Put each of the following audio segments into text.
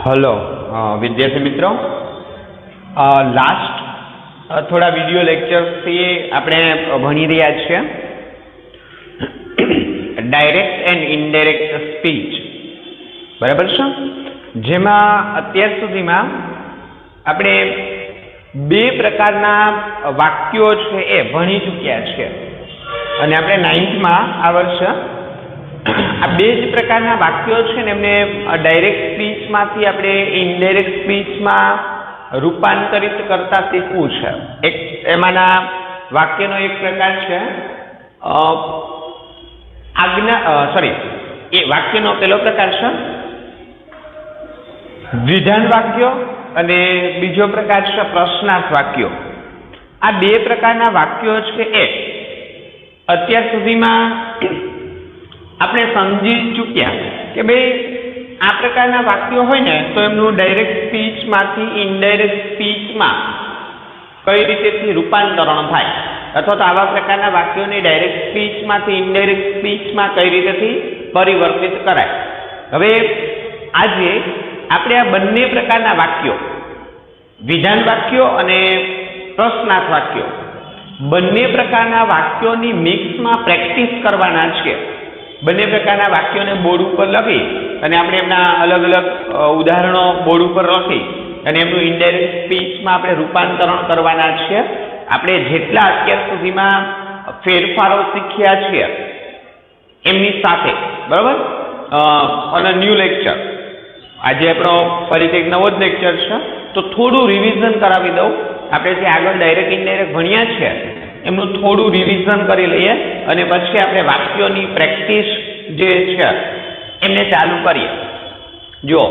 Hello વિદ્યાર્થી મિત્રો, last થોડા વિડીયો લેક્ચર્સથી આપણે ભણી રહ્યા છીએ ડાયરેક્ટ એન્ડ ઇનડાયરેક્ટ સ્પીચ, બરાબર છે? જેમાં અત્યાર સુધીમાં આપણે બે પ્રકારના વાક્યો છે એ ભણી ચૂક્યા છે અને આપણે 9th આ વર્ષે આ બે જ પ્રકારના વાક્યો છે ને એમને ડાયરેક્ટ સ્પીચમાંથી આપણે ઇનડાયરેક્ટ સ્પીચમાં રૂપાંતરિત કરતા શીખવું છે. એક એમાંના વાક્યનો એક પ્રકાર છે એ વાક્યનો પેલો પ્રકાર છે વિધાન વાક્યો અને બીજો પ્રકાર છે પ્રશ્નાર્થ વાક્યો. આ બે પ્રકારના વાક્યો છે એ અત્યાર સુધીમાં આપણે સમજી ચૂક્યા કે ભાઈ આ પ્રકારના વાક્યો હોય ને તો એમનું ડાયરેક્ટ સ્પીચમાંથી ઇનડાયરેક્ટ સ્પીચમાં કઈ રીતેથી રૂપાંતરણ થાય, અથવા તો આવા પ્રકારના વાક્યોની ડાયરેક્ટ સ્પીચમાંથી ઇનડાયરેક્ટ સ્પીચમાં કઈ રીતેથી પરિવર્તિત કરાય. હવે આજે આપણે આ બંને પ્રકારના વાક્યો, વિધાન વાક્યો અને પ્રશ્નાર્થ વાક્યો, બંને પ્રકારના વાક્યોની મિક્સમાં પ્રેક્ટિસ કરવાના છે. બંને પ્રકારના વાક્યોને બોર્ડ ઉપર લખી અને આપણે એમના અલગ અલગ ઉદાહરણો બોર્ડ ઉપર લખી અને એમનું ઇનડાયરેક્ટ સ્પીચમાં આપણે રૂપાંતરણ કરવાના છે. આપણે જેટલા અત્યાર સુધીમાં ફેરફારો શીખ્યા છીએ એમની સાથે, બરાબર? ઓન અ ન્યૂ લેક્ચર, આજે આપણો ફરીથી એક નવો જ લેક્ચર છે તો થોડું રિવિઝન કરાવી દઉં. આપણે જે આગળ ડાયરેક્ટ ઇનડાયરેક્ટ ભણ્યા છે એમનું થોડું રિવિઝન કરી લઈએ અને પછી આપણે વાક્યોની પ્રેક્ટિસ જે છે એમને ચાલુ કરીએ. જુઓ,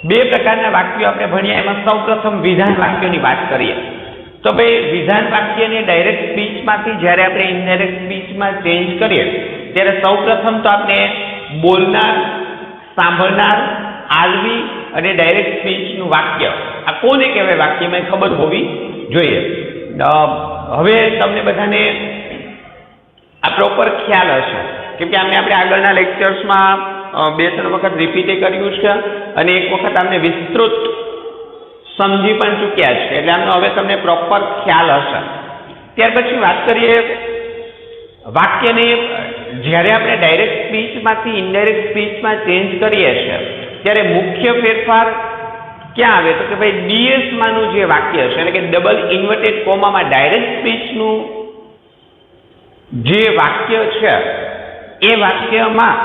બે પ્રકારના વાક્યો આપણે ભણ્યા, એમાં સૌપ્રથમ વિધાન વાક્યોની વાત કરીએ. તો ભાઈ વિધાન વાક્યને ડાયરેક્ટ સ્પીચમાંથી જ્યારે આપણે ઇનડાયરેક્ટ સ્પીચમાં ચેન્જ કરીએ ત્યારે સૌપ્રથમ તો આપણે બોલનાર, સાંભળનાર, આલવી અને ડાયરેક્ટ સ્પીચનું વાક્ય, આ કોને કહેવાય વાક્યમાં ખબર હોવી જોઈએ. હવે તમને બધાને આ પ્રોપર ખ્યાલ હશે કેમ કે આપણે આગળના લેક્ચર્સમાં 2-3 વખત રિપીટ કર્યું છે અને એક વખત આપણે વિસ્તૃત સમજી પણ ચૂક્યા છે, એટલે આમનો હવે તમને પ્રોપર ખ્યાલ હશે. ત્યાર પછી વાત કરીએ વાક્યને જ્યારે આપણે ડાયરેક્ટ સ્પીચમાંથી ઇનડાયરેક્ટ સ્પીચમાં ચેન્જ કરીએ છીએ ત્યારે મુખ્ય ફેરફાર ક્યાં આવે તો કે ભાઈ ડીએસ માંનું જે વાક્ય છે એટલે કે ડબલ ઇન્વર્ટેડ કોમામાં ડાયરેક્ટ સ્પીચનું જે વાક્ય છે એ વાક્યમાં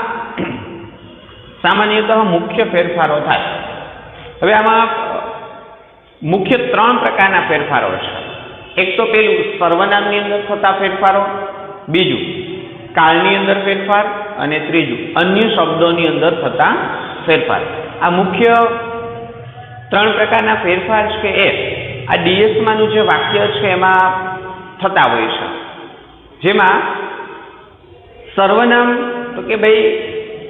સામાન્યતઃ મુખ્ય ફેરફારો થાય. હવે આમાં મુખ્ય 3 પ્રકારના ફેરફારો છે. એક તો પેલું સર્વનામની અંદર થતા ફેરફારો, બીજું કાળની અંદર ફેરફાર અને ત્રીજું અન્ય શબ્દોની અંદર થતા ફેરફાર. આ મુખ્ય 3 પ્રકારના ફેરફાર છે એ આ ડીએસમાંનું જે વાક્ય છે એમાં થતા હોય છે. જેમાં સર્વનામ તો કે ભાઈ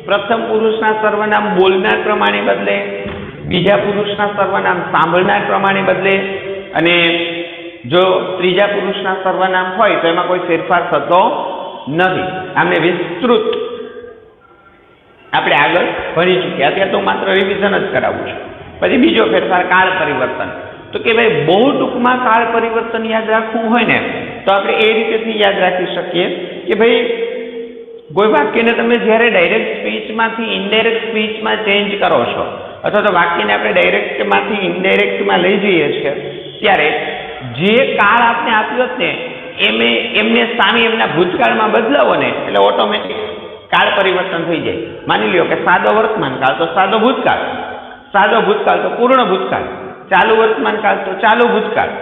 પ્રથમ પુરુષના સર્વનામ બોલનાર પ્રમાણે બદલે, બીજા પુરુષના સર્વનામ સાંભળનાર પ્રમાણે બદલે અને જો ત્રીજા પુરુષના સર્વનામ હોય તો એમાં કોઈ ફેરફાર થતો નથી. આમને વિસ્તૃત આપણે આગળ ભણી ચૂક્યા, ત્યાં તો માત્ર રિવિઝન જ કરાવું છું. પછી બીજો ફેરફાર કાળ પરિવર્તન, તો કે ભાઈ બહુ ટૂંકમાં કાળ પરિવર્તન યાદ રાખવું હોય ને તો આપણે એ રીતેથી યાદ રાખી શકીએ કે ભાઈ કોઈ વાક્યને તમે જ્યારે ડાયરેક્ટ સ્પીચમાંથી ઇનડાયરેક્ટ સ્પીચમાં ચેન્જ કરો છો અથવા તો વાક્યને આપણે ડાયરેક્ટમાંથી ઇનડાયરેક્ટમાં લઈ જઈએ છીએ ત્યારે જે કાળ આપણે આપ્યો ને એમને સામે એમના ભૂતકાળમાં બદલાવો ને એટલે ઓટોમેટિક કાળ પરિવર્તન થઈ જાય. માની લ્યો કે સાદો વર્તમાન કાળ તો સાદો ભૂતકાળ, સાદો ભૂતકાળ તો પૂર્ણ ભૂતકાળ, ચાલુ વર્તમાન કાળ તો ચાલુ ભૂતકાળ,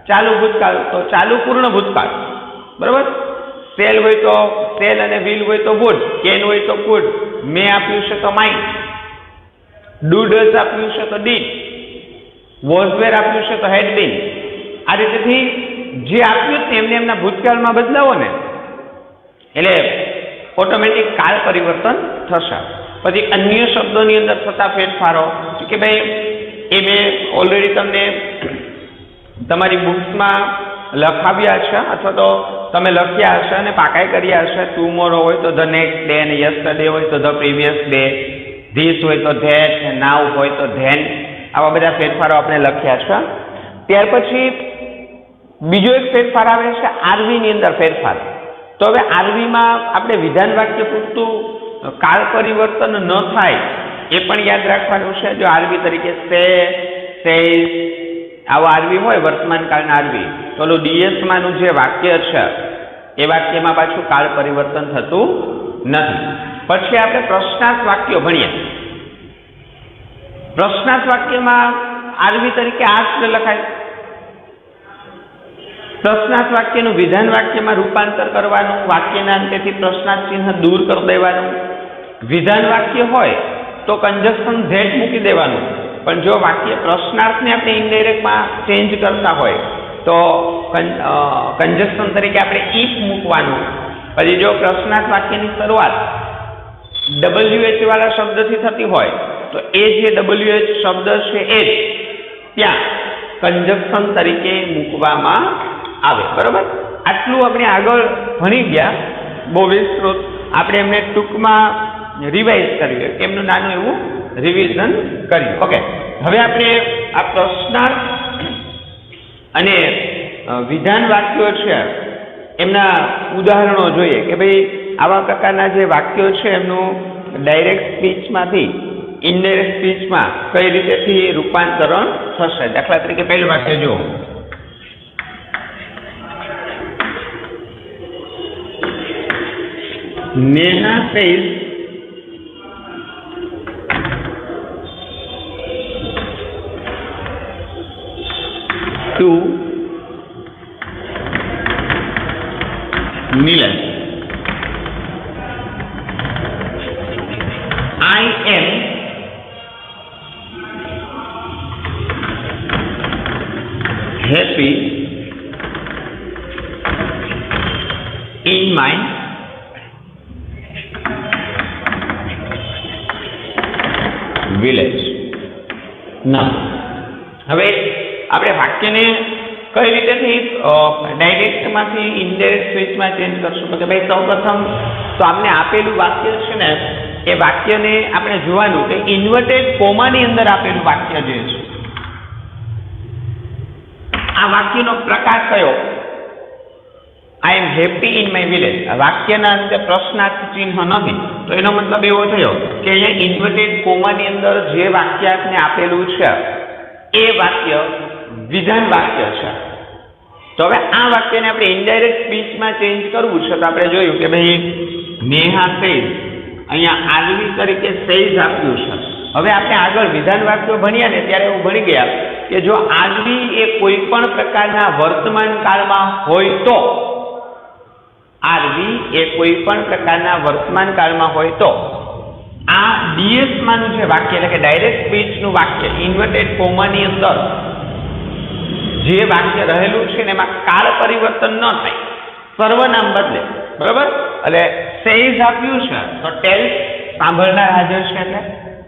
ચાલુ ભૂતકાળ તો ચાલુ પૂર્ણ ભૂતકાળ, બરાબર? સેલ હોય તો સેલ અને વિલ હોય તો વુડ, કેન હોય તો કુડ, મેં આપ્યું છે તો માઇટ, ડુ ડઝ આપ્યું છે તો ડીડ, વોઝ વેર આપ્યું છે તો હેડ બીન. આ રીતેથી જે આપ્યું ને એમને એમના ભૂતકાળમાં બદલાવો ને એટલે ઓટોમેટિક કાળ પરિવર્તન થશે. પછી અન્ય શબ્દોની અંદર થતા ફેરફારો કે ભાઈ એ મેં ઓલરેડી તમને તમારી બુક્સમાં લખાવ્યા છે અથવા તો તમે લખ્યા હશે અને પાકાઈ કર્યા હશે. ટુમોરો હોય તો ધ નેક્સ્ટ ડે અને યસ્ટરડે હોય તો ધ પ્રીવિયસ ડે, ધીસ હોય તો ધેટ, નાવ હોય તો ધેન, આવા બધા ફેરફારો આપણે લખ્યા છે. ત્યાર પછી બીજો એક ફેરફાર આવે છે આરવીની અંદર ફેરફાર. તો હવે આરવીમાં આપણે વિધાન વાક્ય પૂરતું કાળ પરિવર્તન ન થાય એ પણ યાદ રાખવાનું છે. જો આરવી તરીકે સેઝ આવો આરવી હોય વર્તમાન કાળના આરવી, તો ડીએસમાંનું જે વાક્ય છે એ વાક્યમાં પાછું કાળ પરિવર્તન થતું નથી. પછી આપણે પ્રશ્નાર્થ વાક્યો ભણીએ. પ્રશ્નાર્થ વાક્યમાં આરવી તરીકે આ જ લખાય. પ્રશ્નાર્થ વાક્યનું વિધાન વાક્યમાં રૂપાંતર કરવાનું, વાક્યના અંતેથી પ્રશ્નાર્થ ચિહ્ન દૂર કરી દેવાનું. વિધાન વાક્ય હોય તો કંજક્શન ધેટ મૂકી દેવાનું, પણ જો વાક્ય પ્રશ્નાર્થને આપણે ઇનડાયરેક્ટમાં ચેન્જ કરતા હોય તો કંજક્શન તરીકે આપણે ઇફ મૂકવાનું. પછી જો પ્રશ્નાર્થ વાક્યની શરૂઆત WH વાળા શબ્દથી થતી હોય તો એ જે WH શબ્દ છે એ જ ત્યાં કંજક્શન તરીકે મૂકવામાં આવે. બરોબર, આટલું આપણે આગળ ભણી ગયા, બહુ વિસ્તૃત. આપણે એમને ટૂંકમાં રિવાઇઝ કર્યું, એમનું નાનું એવું રિવિઝન કર્યું. ઓકે, હવે આપણે આ પ્રશ્નાર્થ અને વિધાન વાક્યો છે એમના ઉદાહરણો જોઈએ કે ભાઈ આવા પ્રકારના જે વાક્યો છે એમનું ડાયરેક્ટ સ્પીચમાંથી ઇનડાયરેક્ટ સ્પીચમાં કઈ રીતેથી રૂપાંતરણ થશે. દાખલા તરીકે પહેલું વાક્ય જુઓ. Neha says to Nilesh, I am happy in my village. ના, હવે આપણે વાક્યને કઈ રીતેથી ડાયરેક્ટમાંથી ઇનડાયરેક્ટ સ્પીચમાં ચેન્જ કરશું? કે ભાઈ સૌપ્રથમ તો આપણે આપેલું વાક્ય છે ને એ વાક્યને આપણે જોવાનું કે ઇન્વર્ટેડ કોમાની અંદર આપેલું વાક્ય જે છે આ વાક્યનો પ્રકાર કયો? I am happy in my village. વાક્યના અંતે પ્રશ્નાર્થ ચિહ્ન નથી, તો એનો મતલબ એવો થયો કે અહીંયા ઇન્વર્ટેડ કોમાની અંદર જે વાક્ય આપણે આપેલું છે એ વાક્ય વિધાન વાક્ય છે. તો હવે આ વાક્યને આપણે ઇનડાયરેક્ટ સ્પીચમાં ચેન્જ કરવું છે. તો આપણે જોયું કે ભાઈ નેહા સેઝ, અહીંયા આરવી તરીકે સેઝ આપ્યું છે. હવે આપણે આગળ વિધાન વાક્યો ભણ્યા ને ત્યારે એવું ભણી ગયા કે જો આરવી એ કોઈ પણ પ્રકારના વર્તમાન કાળમાં હોય તો, આરવી એ કોઈ પણ પ્રકારના વર્તમાન કાળમાં હોય તો આ ડીએસ માંનું જે વાક્ય એટલે કે ડાયરેક્ટ સ્પીચનું વાક્ય ઇન્વર્ટેડ કોમાની અંદર જે વાક્ય રહેલું છે ને એમાં કાળ પરિવર્તન ન થાય, સર્વનામ બદલે. બરોબર, એટલે સેઝ આપ્યું છે તો ટેલ્સ સાંભળનાર હાજર છે એટલે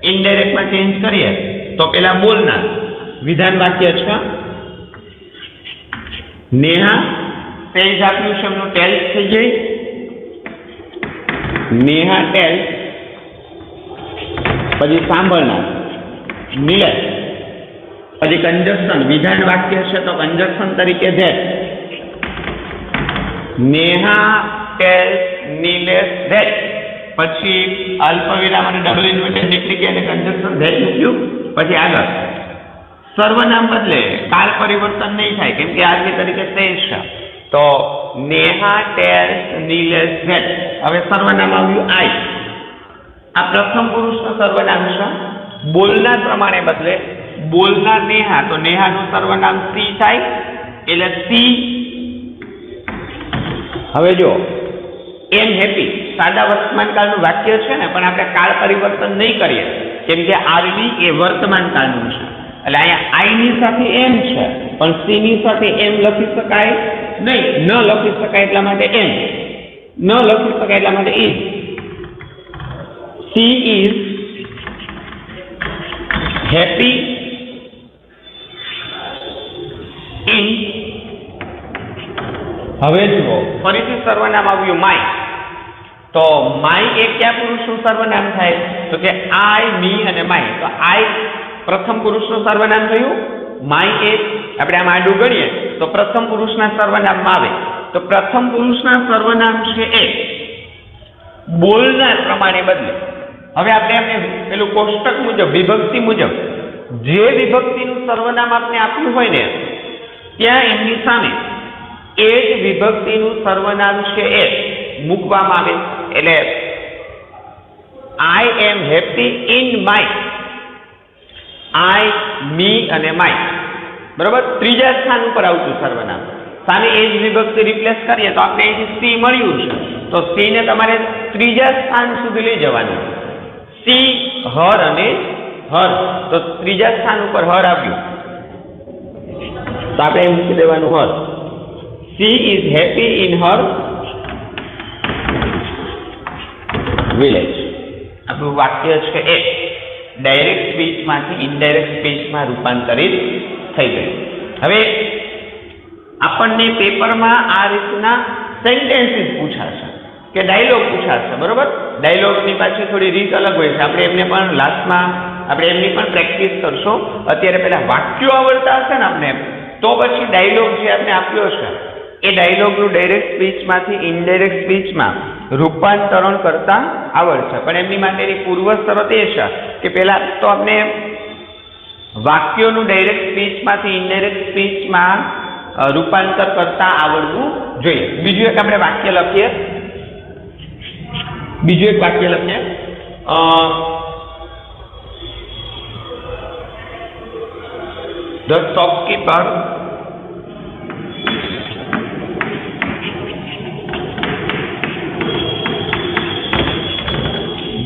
ઇનડાયરેક્ટમાં ચેન્જ કરીએ તો પેલા બોલનાર વિધાન વાક્ય છે. નેહા સેઝ આપ્યું છે એમનું ટેલ્સ થઈ જાય. નેહા ટેલ્સ, પછી સાંભળનાર નિલેશ, પછી કંજક્શન વિધાન વાક્ય છે તો કંજક્શન તરીકે that. Neha tells Nilesh that, પછી અલ્પવિરામ અને ડબલ ઇન્વર્ટેડ નીકળી ગયા અને કંજક્શન ધેટ મૂક્યું. પછી આગળ સર્વનામ બદલે કાળ પરિવર્તન નહીં થાય કેમ કે આરવી તરીકે સેઝ છે. તો નેહા ટેલ્સ નિલેશ ધેટ, હવે સર્વનામ આવ્યું આઈ. આ પ્રથમ પુરુષનું સર્વનામ છે. બોલનાર પ્રમાણે બદલે બોલનાર નેહા, તો નેહાનું સર્વનામ સી થાય એટલે સી. હવે જો એમ હેપી સાદા વર્તમાન કાળનું વાક્ય છે ને, પણ આપણે કાળ પરિવર્તન નહીં કરીએ કેમ કે આરવી એ વર્તમાન કાળનું છે. એટલે અહીંયા આઈ ની સાથે એમ છે પણ સી ની સાથે એમ લખી શકાય નહીં, ન લખી શકાય એટલા માટે એમ, ન લખી શકાય એટલા માટે is. She is happy in. હવે જુઓ ફરીથી સર્વનામ આવ્યું માય, તો માય એ કયા પુરુષનું સર્વનામ થાય? તો કે આઈ, મી અને માય. તો આઈ પ્રથમ પુરુષનું સર્વનામ થયું. માય એ આપણે આમ આડું ગણીએ તો પ્રથમ પુરુષના સર્વનામમાં આવે. તો પ્રથમ પુરુષના સર્વનામ છે એ બોલનાર પ્રમાણે બદલે. હવે આપણે એમને પેલું કોષ્ટક મુજબ વિભક્તિ મુજબ જે વિભક્તિનું સર્વનામ આપણે આપ્યું હોય ને ત્યાં એમની સામે એ જ વિભક્તિનું સર્વનામ છે એ મૂકવામાં આવે. એટલે આઈ એમ હેપી ઇન માય, આઈ, મી અને માય, બરોબર, ત્રીજા સ્થાન ઉપર આવતું સર્વનામ. સામે એ જ વિભક્તિ રિપ્લેસ કરીએ તો આપણે અહીંથી સી મળ્યું છે, તો સી ને તમારે ત્રીજા સ્થાન સુધી લઈ જવાનું. સી, હર અને હર, તો ત્રીજા સ્થાન ઉપર હર આવ્યું તો આપણે એમ મૂકી દેવાનું her. She is happy in her village. આપણું વાક્ય છે એ ડાયરેક્ટ સ્પીચમાંથી ઇનડાયરેક્ટ સ્પીચમાં રૂપાંતરિત થઈ ગયું. હવે આપણને પેપરમાં આ રીતના સેન્ટેન્સીસ પૂછાશે કે ડાયલોગ પૂછાશે, બરોબર. ડાયલોગની પાછી થોડી રીત અલગ હોય છે. આપણે એમને પણ લાસ્ટમાં આપણે એમની પણ પ્રેક્ટિસ કરશો. અત્યારે પહેલા વાક્યો આવડતા હશે ને આપણે, તો પછી ડાયલોગ જે આપણે આપ્યો છે એ ડાયલોગનું ડાયરેક્ટ સ્પીચમાંથી ઇનડાયરેક્ટ સ્પીચમાં રૂપાંતરણ કરતા આવડશે. પણ એમની માટેની પૂર્વ શરત એ છે કે પહેલા તો આપણે વાક્યોનું ડાયરેક્ટ સ્પીચમાંથી ઇનડાયરેક્ટ સ્પીચમાં રૂપાંતર કરતા આવડવું જોઈએ. બીજું એક આપણે વાક્ય લખીએ.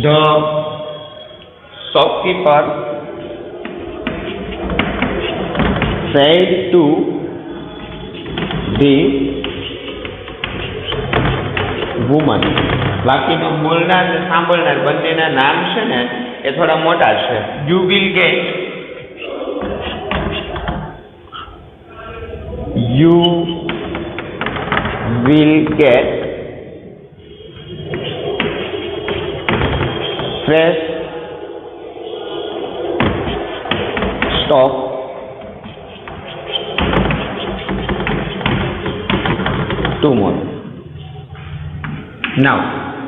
The shopkeeper said to the woman. બાકીનો બોલનાર અને સાંભળનાર બંનેના નામ છે ને એ થોડા મોટા છે. You will get fresh stock tomorrow. Now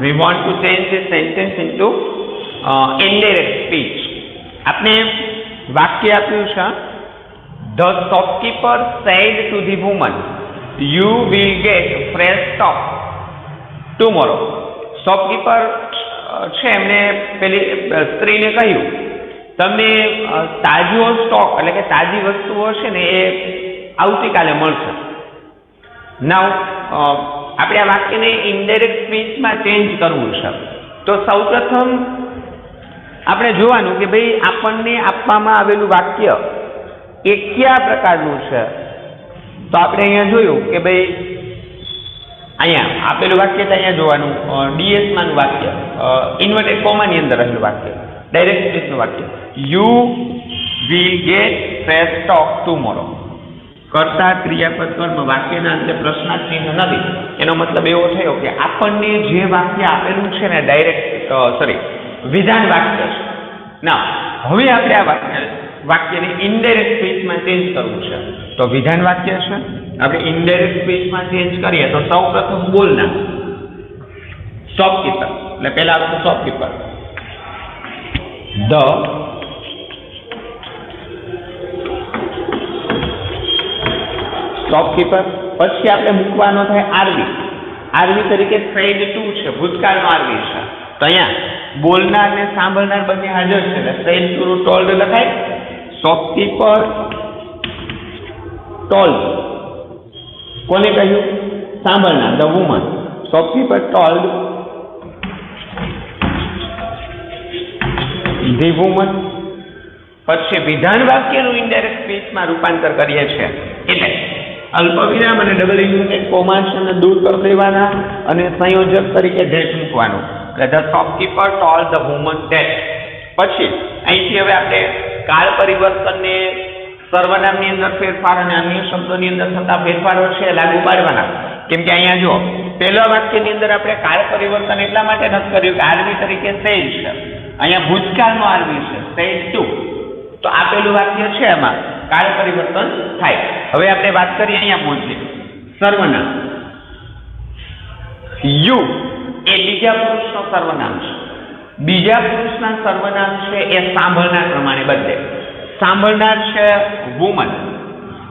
we want to change this sentence into indirect speech. આપણે વાક્ય આપ્યું છે The shopkeeper said to the woman, you will get fresh stock tomorrow. Shopkeeper છે એમને પેલી સ્ત્રીને કહ્યું તમને તાજો સ્ટોક એટલે કે તાજી વસ્તુઓ છે ને એ આવતીકાલે મળશે. નાઉ આપણે આ વાક્યને ઇનડાયરેક્ટ સ્પીચમાં ચેન્જ કરવું છે. તો સૌપ્રથમ આપણે જોવાનું કે ભાઈ આપણને આપવામાં આવેલું વાક્ય એ કયા પ્રકારનું છે. તો આપણે અહીંયા જોયું કે ભાઈ અહીંયા આપેલું વાક્ય તો અહીંયા જોવાનું ડીએસ માનું વાક્ય, ઇન્વર્ટેડ કોમાની અંદર રહેલું વાક્ય, ડાયરેક્ટ સ્પીચનું વાક્ય. You will get fresh stock tomorrow. કર્તા ક્રિયાપદ કર્મ વાક્યના અંતે પ્રશ્નાર્થ ચિહ્ન નથી. એનો મતલબ એવો થયો કે આપણને જે વાક્ય આપેલું છે ને ડાયરેક્ટ વિધાન વાક્ય છે. ના, હવે આપણે આ વાક્યને ઇનડાયરેક્ટ સ્પીચમાં ચેન્જ કરવું છે. તો વિધાન વાક્ય છે, આપણે ઇનડાયરેક્ટ સ્પીચમાં ચેન્જ કરીએ તો સૌ પ્રથમ બોલના શોપકીપર, એટલે પહેલા આવતું શોપકીપર. The shopkeeper. પછી આપણે મૂકવાનો થાય આરવી. આરવી તરીકે સેડ ટુ છે, ભૂતકાળનો આરવી છે. તો અહીંયા બોલનાર ને સાંભળનાર બંને હાજર છે એટલે સેડ ટુ ટોલ્ડ લખાય. શોપકીપર ટોલ્ડ, કોને કહ્યું? સાંભળનાર, the woman. Shopkeeper told the woman. પછી વિધાન વાક્યનું ઇનડાયરેક્ટ સ્પીચમાં રૂપાંતર કરીએ છીએ એટલે અલ્પવિરામ અને ડબલ ઇન્વર્ટેડ કોમાસ ને દૂર કરી દેવાના અને સંયોજક તરીકે ધેટ મૂકવાનું. એટલે the shopkeeper told the woman that. પછી અહીંથી હવે આપણે કાળ પરિવર્તનને સર્વનામની અંદર ફેરફાર અને અન્ય શબ્દોની અંદર થતા ફેરફારો છે લાગુ પાડવાના. કેમ કે અહીંયા જો પહેલા વાક્યની અંદર આપણે કાળ પરિવર્તન એટલા માટે નથી કર્યું કે આરવી તરીકે સેજ છે, અહીંયા ભૂતકાળનો આરવી છે સેજ ટુ, તો આ પહેલું વાક્ય છે એમાં કાળ પરિવર્તન થાય. હવે આપણે વાત કરીએ અહીંયા પહોંચીએ સર્વનામ. યુ એ બીજા પુરુષનો સર્વનામ છે. બીજા પુરુષના સર્વનામ છે એ સાંભળનાર પ્રમાણે બદલે. સાંભળનાર છે વુમન,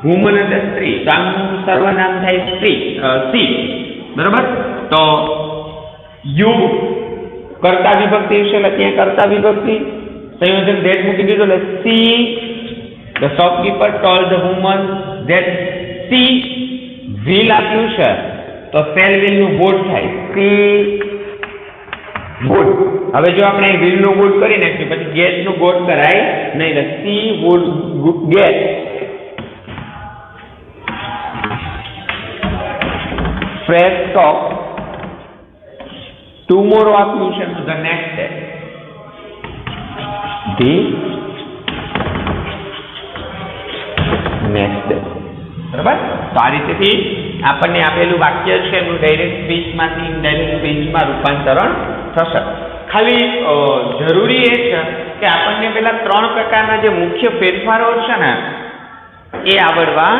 વુમન એટલે સ્ત્રી, તો આમનું સર્વનામ થાય સ્ત્રી સી, બરાબર. તો યુ કર્તા વિભક્તિ છે એટલે ત્યાં કર્તા વિભક્તિ સંયોજન ધેટ મૂકી દીધું એટલે see the shopkeeper told the woman that she will આપ્યું છે તો સેલ વિલ નું બોર્ડ થાય સી વુડ. હવે જો આપણે વિલ નું બોર્ડ કરી નાખીએ પછી ગેટ નું બોર્ડ કરાય નહીં, એટલે she would get fresh talk tomorrow આપ્યું છે the next day the next day, બરાબર. તો આ રીતેથી આપણને આપેલું વાક્ય છે એનું ડાયરેક્ટ સ્પીચમાંથી ઇનડાયરેક્ટ સ્પીચમાં રૂપાંતરણ થશે. ખાલી જરૂરી એ છે કે આપણને પેલા 3 પ્રકારના જે મુખ્ય ફેરફારો છે ને એ આવડવા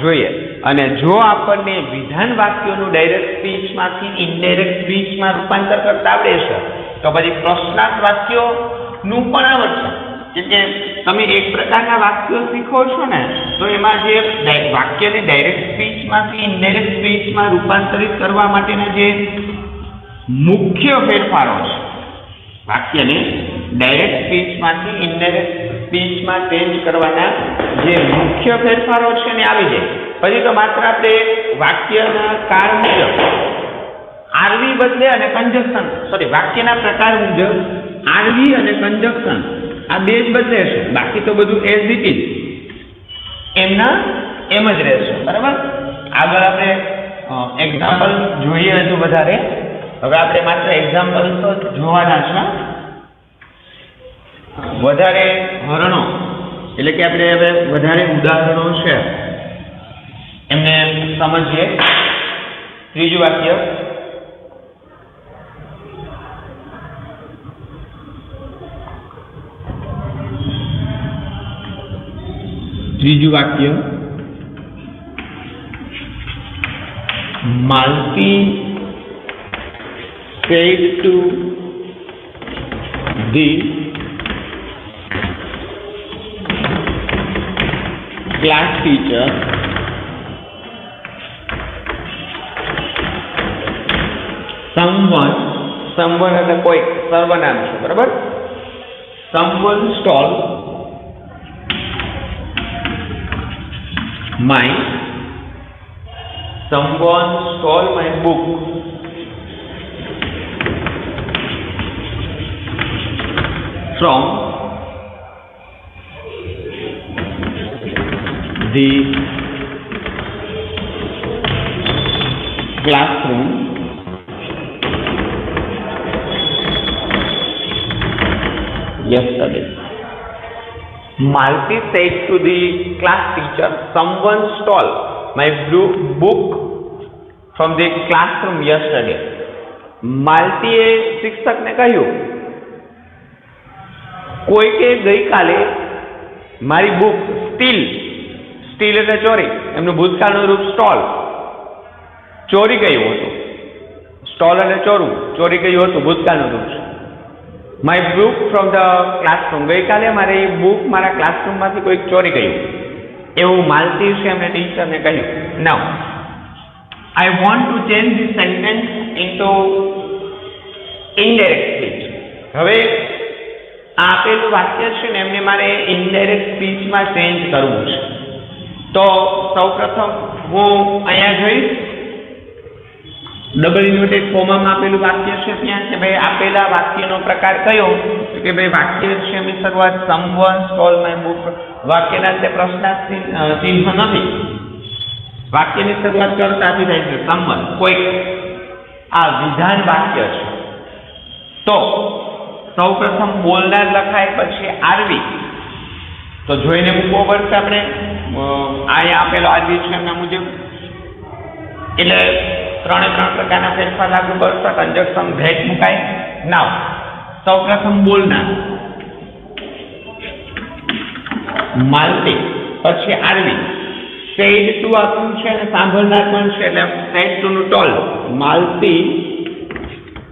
જોઈએ. અને જો આપણને વિધાન વાક્યોનું ડાયરેક્ટ સ્પીચમાંથી ઇનડાયરેક્ટ સ્પીચમાં રૂપાંતર કરતા આવડે છે તો પછી પ્રશ્નાર્થ વાક્યોનું પણ આવડશે. કેમ કે તમે એક પ્રકારના વાક્યો શીખો છો ને તો એમાં જે વાક્યને ડાયરેક્ટ સ્પીચમાંથી ઇનડાયરેક્ટ સ્પીચમાં રૂપાંતરિત કરવા માટેના જે મુખ્ય ફેરફારો છે, વાક્યને ડાયરેક્ટ સ્પીચમાંથી ઇનડાયરેક્ટ સ્પીચમાં ચેન્જ કરવાના જે મુખ્ય ફેરફારો છે ને આવી જાય. પછી તો માત્ર આપણે વાક્યના કાળ મુજબ આરવી બદલે અને કંજક્શન, વાક્યના પ્રકાર મુજબ આરવી અને કંજક્શન આ બે જ બદલે છે, બાકી તો બધું એઝ ઇટ ઇઝ એમના એમ જ રહેશે, બરાબર. આગળ આપણે એક્ઝામ્પલ જોઈએ હજુ વધારે. હવે આપણે માત્ર એક્ઝામ્પલ તો જોવાના છે, વધારે હરણો એટલે કે આપણે હવે વધારે ઉદાહરણો છે એમને સમજીએ. ત્રીજું વાક્ય Malti said to the class teacher someone એટલે કોઈ સર્વનામ છે, બરાબર. someone stole my book from the classroom yesterday. Malti said to the class teacher, someone stole my book from the classroom yesterday. માલતીએ શિક્ષકને કહ્યું કોઈકે ગઈકાલે મારી બુક સ્ટીલ એટલે ચોરી, એમનું ભૂતકાળનું રૂપ સ્ટોલ, ચોરી ગયું હતું. સ્ટોલ એટલે ચોરું, ચોરી ગયું હતું ભૂતકાળનું રૂપ છે. My book from the classroom, ગઈકાલે મારી બુક મારા ક્લાસરૂમમાંથી કોઈક ચોરી ગયું એવું માલતી છે એમને ટીચરને કહ્યું. નાઉ I want to change this sentence into indirect speech. હવે આ આપેલું વાક્ય છે ને એમને મારે ઇનડાયરેક્ટ સ્પીચમાં ચેન્જ કરવું છે. તો સૌપ્રથમ હું અહીંયા જઈશ, ડબલ ઇન્વર્ટેડ કોમામાં આપેલું વાક્ય છે ત્યાં કે ભાઈ આપેલા વાક્યનો પ્રકાર કયો, કે ભાઈ વાક્ય છે એની શરૂઆત someone stole my book, વાક્યના તે પ્રશ્નાર્થ ચિહ્ન નથી, વાક્યની શરૂઆત કરતાથી થાય છે someone, કોઈ. આ વિધાન વાક્ય છે તો સૌપ્રથમ બોલનાર લખાય પછી આરવી, તો જોઈને મૂકવો પડશે આપણે. અહીંયા આપેલો આરવી છે એમના મુજબ, એટલે ત્રણે ત્રણ પ્રકારના ફેરફાર લાગુ પડશે. કંજક્શન ધેટ મુકાય. નાવ સૌપ્રથમ બોલનાર, માલતી, પછી આરવી. સેડ ટુ આપ્યું છે અને સાંભળનાર પણ છે એટલે સેડ ટુ નું told. Malti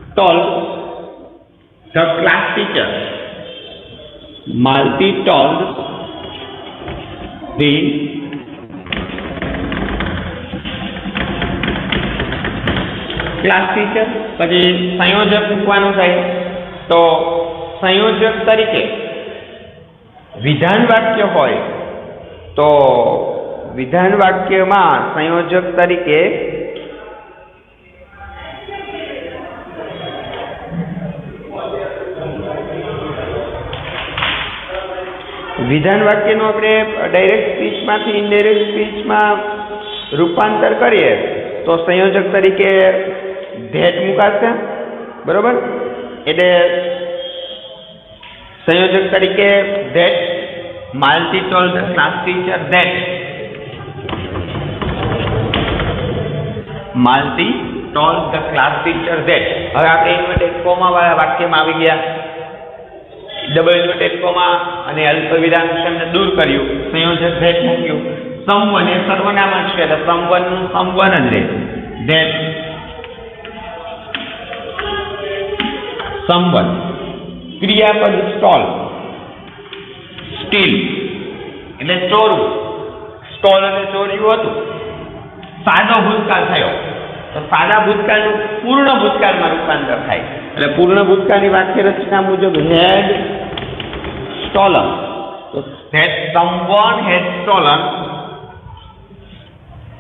told the class teacher. Malti told the class teacher. પછી સંયોજક મૂકવાનું થાય તો સંયોજક તરીકે વિધાન વાક્ય હોય તો વિધાન વાક્યમાં સંયોજક તરીકે વિધાન વાક્યનું આપણે ડાયરેક્ટ સ્પીચમાંથી ઇનડાયરેક્ટ સ્પીચમાં રૂપાંતર કરીએ તો સંયોજક તરીકે ધેટ મુકાશે. બરોબર, એટલે સંયોજક તરીકે that. Malti told the class teacher that. Malti told the class teacher that. હવે આપણે ઇન્વર્ટેડ કોમા વાળા વાક્યમાં આવી ગયા. ડબલ ઇન્વર્ટેડ કોમા અને અલ્પવિરામ છે એમને દૂર કર્યું, સંયોજક ધેટ મૂક્યું. સમવન એ સર્વનામ જ છે એટલે સમવનનું સમવન જ રહે. That someone. ક્રિયાપદ સ્ટોલ, સ્ટીલ એટલે ચોરવું. સ્ટોલ અને ચોર્યું હતું. સાદો ભૂતકાળ થયો તો સાદા ભૂતકાળનું પૂર્ણ ભૂતકાળમાં રૂપાંતર થાય એટલે પૂર્ણ ભૂતકાળની વાક્ય રચના મુજબ હેડ સ્ટોલન. તો ધેટ સમવન હેડ સ્ટોલન.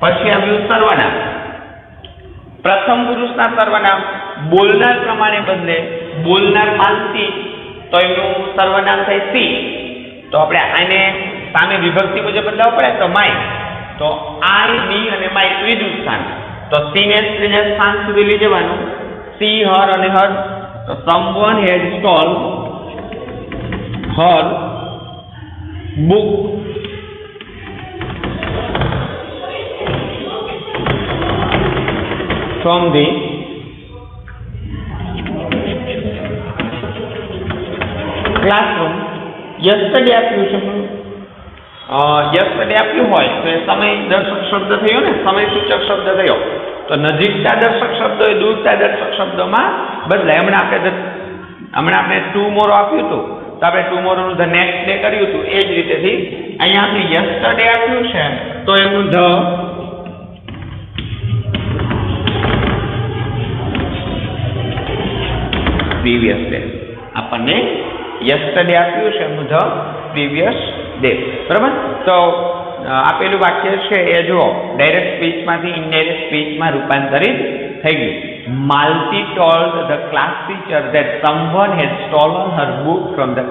પછી આવ્યું સર્વનામ. પ્રથમ પુરુષના સર્વનામ બોલનાર પ્રમાણે બદલે. બોલનાર માલતી તો એનું સર્વનામ થાય સી. તો આપણે આને સામે વિભક્તિ મુજબ બદલાવ પડે તો માય. તો આઈ, બી અને માય ત્રીજું સ્થાન. તો સી ને ત્રીજા સ્થાન સુધી લઈ જવાનું. સી, હર અને હર. તો someone had stole her book. From the classroom. yesterday આપ્યું છે. yesterday આપ્યું હોય તો એ સમય દર્શક શબ્દ થયો ને, સમય સૂચક શબ્દ થયો. તો નજીકતા દર્શક શબ્દો એ દૂરતા દર્શક શબ્દોમાં બદલાય. હમણાં આપણે ટુમોરો આપ્યું હતું તો આપણે ટુમોરોનું ધ નેક્સ્ટ ડે કર્યું હતું. એ જ રીતેથી અહીંયા આપણે yesterday આપ્યું છે તો એમનું ધ પ્રીવિયસ ડે. આપણને yesterday આપ્યું છે એમનું ધ પ્રીવિયસ ડે. બરાબર, તો આપેલું વાક્ય છે એ જુઓ ડાયરેક્ટ સ્પીચમાંથી ઇનડાયરેક્ટ સ્પીચમાં રૂપાંતરિત થઈ ગયું. Malti told the class teacher that someone head stolen Har book from the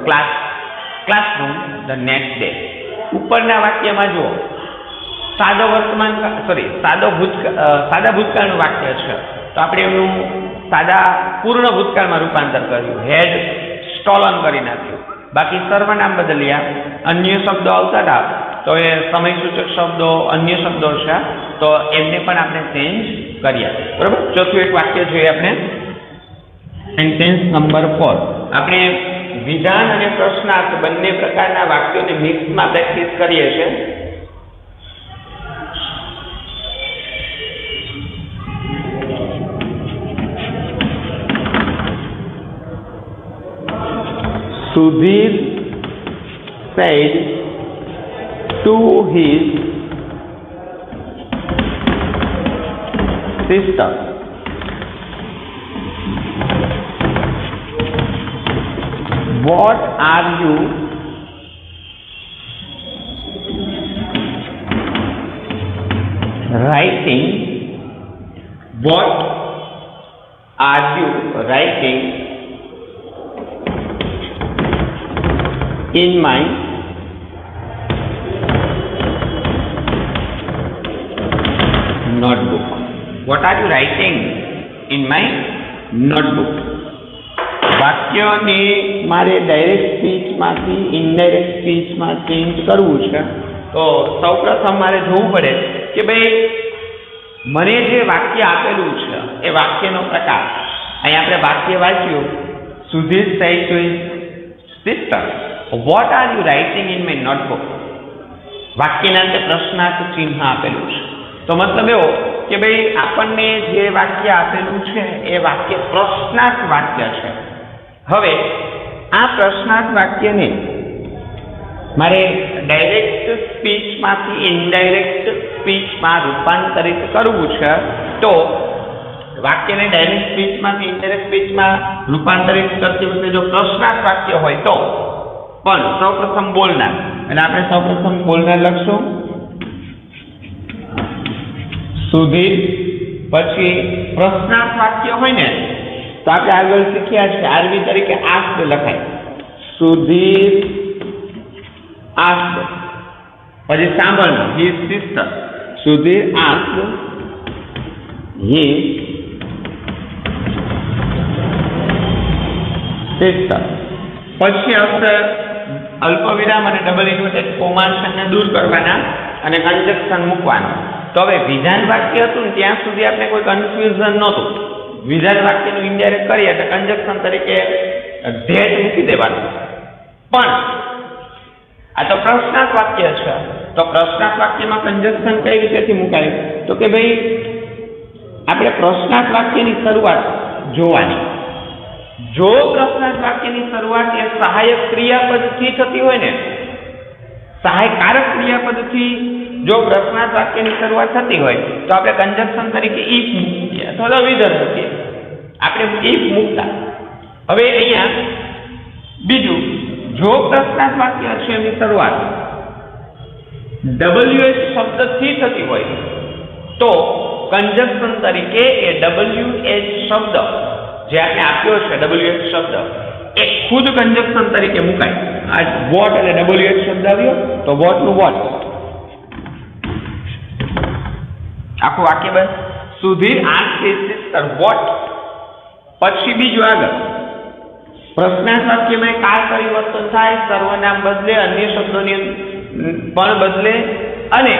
classroom the next day. ઉપરના વાક્યમાં જુઓ સાદો વર્તમાન સાદા ભૂતકાળનું વાક્ય છે તો આપણે એમનું સાદા પૂર્ણ ભૂતકાળમાં રૂપાંતર કર્યું. હેડ સ્ટોલન કરી નાખ્યું. બાકી સર્વનામ બદલ્યા. અન્ય શબ્દો આવતા હતા તો એ સમય સૂચક શબ્દો અન્ય શબ્દો છે તો એમને પણ આપણે ચેન્જ કર્યા. બરાબર, ચોથું એક વાક્ય જોઈએ આપણે. Sentence number 4. આપણે વિધાન અને પ્રશ્નાર્થ બંને પ્રકારના વાક્યોને મિક્સમાં પ્રેક્ટિસ કરીએ છીએ. Sudhir said to his sister, "What are you writing? What are you writing in my notebook?" What are you writing in my notebook? વાક્યને મારે ડાયરેક્ટ સ્પીચમાંથી ઇનડાયરેક્ટ સ્પીચમાં ચેન્જ કરવું છે તો સૌપ્રથમ મારે જોવું પડે કે ભાઈ મને જે વાક્ય આપેલું છે એ વાક્યનો પ્રકાર, અહીં આપણે વાક્ય વાંચ્યું, Sudhir said to his sister, what are you writing in my notebook? વાક્યના અંતે પ્રશ્નાર્થ ચિહ્ન આપેલું છે. તો મતલબ એવો કે ભાઈ આપણને જે વાક્ય આપેલું છે એ વાક્ય પ્રશ્નાર્થ વાક્ય છે. હવે આ પ્રશ્નાર્થ વાક્યને મારે ડાયરેક્ટ સ્પીચમાંથી ઇનડાયરેક્ટ સ્પીચમાં રૂપાંતરિત કરવું છે. તો વાક્યને ડાયરેક્ટ સ્પીચમાંથી ઇનડાયરેક્ટ સ્પીચમાં રૂપાંતરિત કરતી વખતે જો પ્રશ્નાર્થ વાક્ય હોય તો પણ સૌપ્રથમ બોલનાર, એટલે આપણે સૌપ્રથમ બોલનાર લખશું સુધીર, પછી પ્રશ્નાર્થ વાક્ય હોય ને તો આપણે આગળ શીખ્યા છે આરવી તરીકે આસ્ક્ડ લખાય, સુધીર આસ્ક્ડ. પછી સાંભળના his sister, Sudhir asked his sister. પછી અક્ષર અલ્પવિરામ અને ડબલ ઇન્વર્ટેડ કોમાને દૂર કરવાના અને કન્જક્શન મૂકવાનું. તો હવે વિધાન વાક્ય હતું ને ત્યાં સુધી આપણે કોઈ કન્ફ્યુઝન નહોતું. વિધાન વાક્યનું ઇનડાયરેક્ટ કરીએ એટલે કન્જક્શન તરીકે ધેટ મૂકી દેવાનું. પણ આ તો પ્રશ્નાર્થ વાક્ય છે, તો પ્રશ્નાર્થ વાક્યમાં કન્જક્શન કઈ રીતેથી મુકાય? તો કે ભાઈ આપણે પ્રશ્નાર્થ વાક્યની શરૂઆત જોવાની. જો પ્રશ્નાર્થ વાક્યની શરૂઆત એ સહાયક ક્રિયાપદથી થતી હોય ને, સહાયકારક ક્રિયાપદથી જો પ્રશ્નાર્થ વાક્યની શરૂઆત થતી હોય તો આપણે કન્જક્શન તરીકે ઇફ મૂકીએ અથવા વિધર મૂકીએ. આપણે ઇફ મૂકતા. હવે અહીંયા બીજું, જો પ્રશ્નાર્થ વાક્ય છે એની શરૂઆત WH શબ્દથી થતી હોય તો કન્જક્શન તરીકે એ WH શબ્દ જે આપણે આપ્યો છે, WH શબ્દ એ ખુદ કન્જક્શન તરીકે મુકાય. આ વોટ અને WH શબ્દ આવ્યો તો વોટ નું વોટ, આખું વાક્ય બસ Sudhir asked his sister what. પછી બીજું આગળ પ્રશ્નાર્થ વાક્યમાં કાર પરિવર્તન થાય, સર્વનામ બદલે, અન્ય શબ્દોની પણ બદલે અને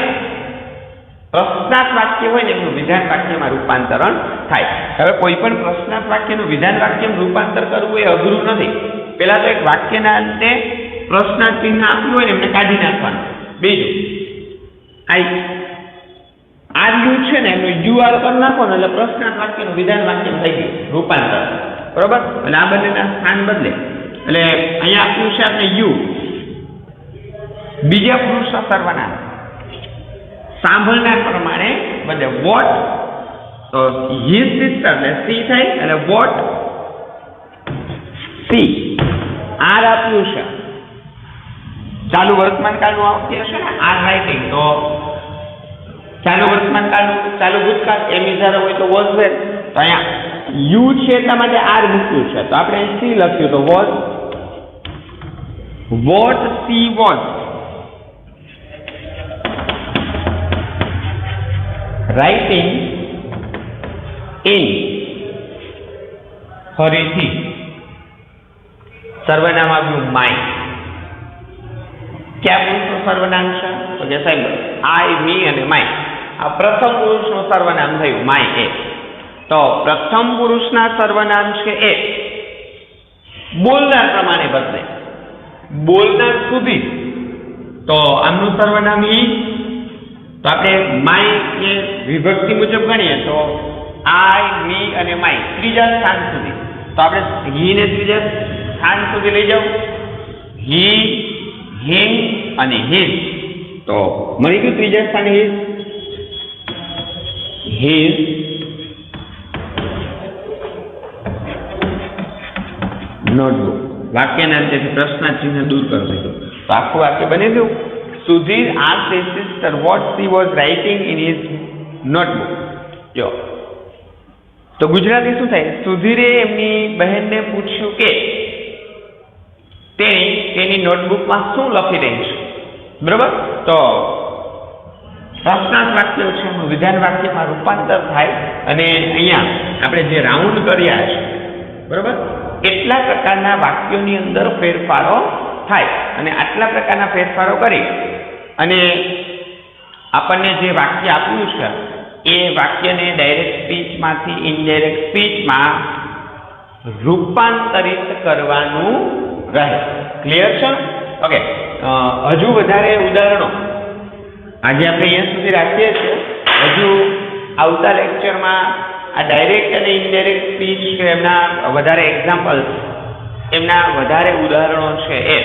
પ્રશ્નાર્થ વાક્ય હોય ને એનું વિધાન વાક્યમાં રૂપાંતરણ થાય. હવે કોઈ પણ પ્રશ્નાર્થ વાક્યનું વિધાન વાક્યમાં રૂપાંતર કરવું એ અઘરું નથી. પહેલા તો એક વાક્યના અંતે પ્રશ્નાર્થ ચિહ્ન આપ્યું હોય ને એમને કાઢી નાખવાનું. બીજું આર યુ છે ને એનું યુ આર કરી નાખો ને એટલે પ્રશ્નાર્થ વાક્યનું વિધાન વાક્ય થઈ ગયું રૂપાંતર. બરોબર? એટલે આ બંનેના સ્થાન બદલે. એટલે અહીંયા આપ્યું છે આપણે યુ, બીજા પુરુષના સર્વનામ સાંભળનાર પ્રમાણે બધે વોટ, તો his sister ને સી થાય એટલે વોટ સી. આર આપ્યું છે ચાલુ વર્તમાન કાળનું વાક્ય છે ને આર રાઇટિંગ, તો ચાલુ વર્તમાન કાળનું ચાલુ ભૂતકાળ એમ ઇઝારો હોય તો વોઝ વેર. તો અહીંયા યુ છે એટલા માટે આર મૂક્યું છે તો આપણે સી લખ્યું તો was what she was writing in. ફરીથી સર્વનામ આવ્યું માય. ક્યાં પુરુષનું સર્વનામ છે? તો કે સાહેબ આઈ, મી અને માય. આ પ્રથમ પુરુષનું સર્વનામ થયું માય એ. તો પ્રથમ પુરુષના સર્વનામ છે એ બોલનાર પ્રમાણે બદલે. બોલનાર સુધી તો આમનું સર્વનામ ઈ. તો આપણે માય એ વિભક્તિ મુજબ ગણીએ તો આઈ, મી અને માય ત્રીજા સ્થાન સુધી. તો આપણે હી ને ત્રીજા સ્થાન સુધી લઈ જાવ, હી, હિમ અને હિઝ. તો મળી ગયું ત્રીજા સ્થાને હિઝ. His notebook. વાક્યના અંતેથી પ્રશ્ન ચિહ્ન દૂર કરી દીધું તો આખું વાક્ય બની ગયું. Sudhir asked his sister what she was writing in his notebook. જો તો ગુજરાતી શું થાય? સુધીરે એમની બહેનને પૂછ્યું કે તેની નોટબુકમાં શું લખી રહી છે. બરોબર? તો પ્રશ્નાર્થ વાક્ય છે એનું વિધાન વાક્યમાં રૂપાંતર થાય અને અહીંયા આપણે જે રાઉન્ડ કર્યા છે, બરોબર, એટલા પ્રકારના વાક્યોની અંદર ફેરફારો થાય અને આટલા પ્રકારના ફેરફારો કરી અને આપણને જે વાક્ય આપ્યું છે એ વાક્યને ડાયરેક્ટ સ્પીચમાંથી ઇનડાયરેક્ટ સ્પીચમાં રૂપાંતરિત કરવાનું રહે. ક્લિયર છે? ઓકે. હજુ વધારે ઉદાહરણો આજે આપણે અહીંયા સુધી રાખીએ છીએ. હજુ આવતા લેક્ચરમાં આ ડાયરેક્ટ અને ઇનડાયરેક્ટ સ્પીચ છે એમના વધારે એક્ઝામ્પલ્સ, એમના વધારે ઉદાહરણો છે એ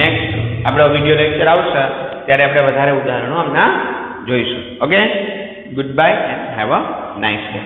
નેક્સ્ટ આપણો વિડીયો લેક્ચર આવશે ત્યારે આપણે વધારે ઉદાહરણો હમણાં જોઈશું. Okay, good bye and have a nice day.